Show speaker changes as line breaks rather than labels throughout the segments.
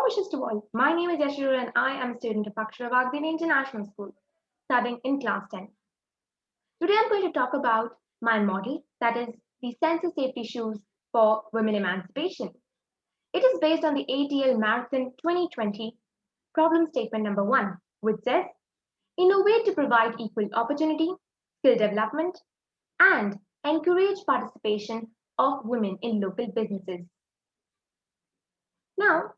wishes to all. My name is Yashi and I am a student of AKSHARA VAAGDEVI International School, studying in class 10. Today I'm going to talk about my model, that is the sensor safety shoes for women emancipation. It is based on the ATL Marathon 2020 problem statement number 1, which says, innovate to provide equal opportunity, skill development, and encourage participation of women in local businesses. Now,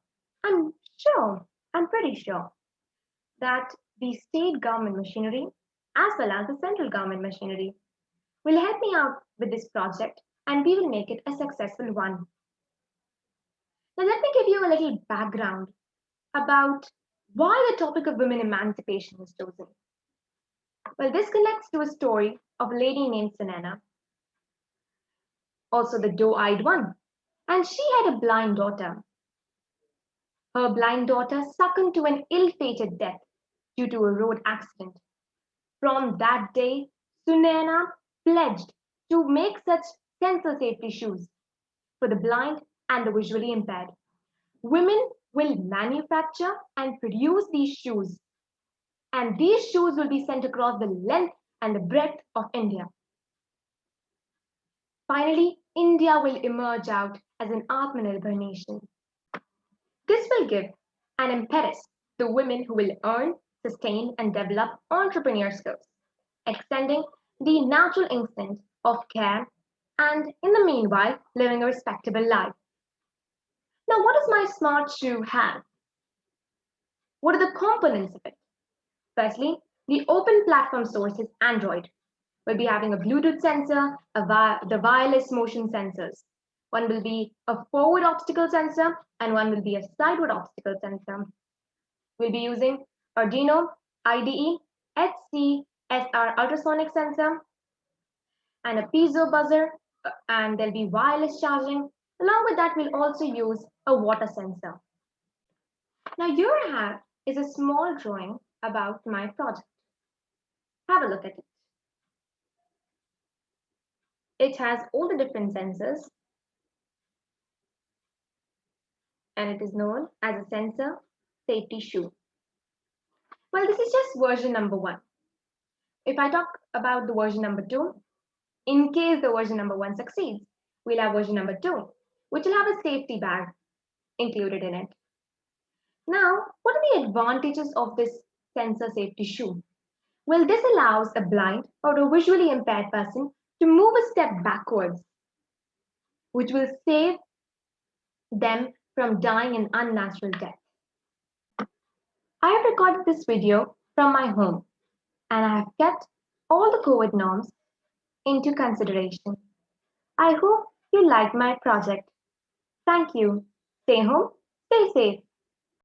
I'm pretty sure that the state government machinery as well as the central government machinery will help me out with this project and we will make it a successful one. Now, let me give you a little background about why the topic of women emancipation was chosen. Well, this connects to a story of a lady named Sunena, also the doe-eyed one, and she had a blind daughter. Her blind daughter succumbed to an ill-fated death due to a road accident. From that day, Sunena pledged to make such sensor safety shoes for the blind and the visually impaired. Women will manufacture and produce these shoes, and these shoes will be sent across the length and the breadth of India. Finally, India will emerge out as an Atmanirbhar nation. This will give an impetus to women who will earn, sustain, and develop entrepreneur skills, extending the natural instinct of care and, in the meanwhile, living a respectable life. Now, what does my smart shoe have? What are the components of it? Firstly, the open platform source is Android. We'll be having a Bluetooth sensor, the wireless motion sensors. One will be a forward obstacle sensor and one will be a sideward obstacle sensor. We'll be using Arduino IDE, HC-SR ultrasonic sensor, and a piezo buzzer, and there'll be wireless charging. Along with that, we'll also use a water sensor. Now here I have is a small drawing about my project. Have a look at it. It has all the different sensors and it is known as a sensor safety shoe. Well, this is just version number 1. If I talk about the version number 2, in case the version number 1 succeeds, we'll have version number 2, which will have a safety bag included in it. Now, what are the advantages of this sensor safety shoe? Well, this allows a blind or a visually impaired person to move a step backwards, which will save them from dying an unnatural death. I have recorded this video from my home and I have kept all the COVID norms into consideration. I hope you like my project. Thank you. Stay home, stay safe.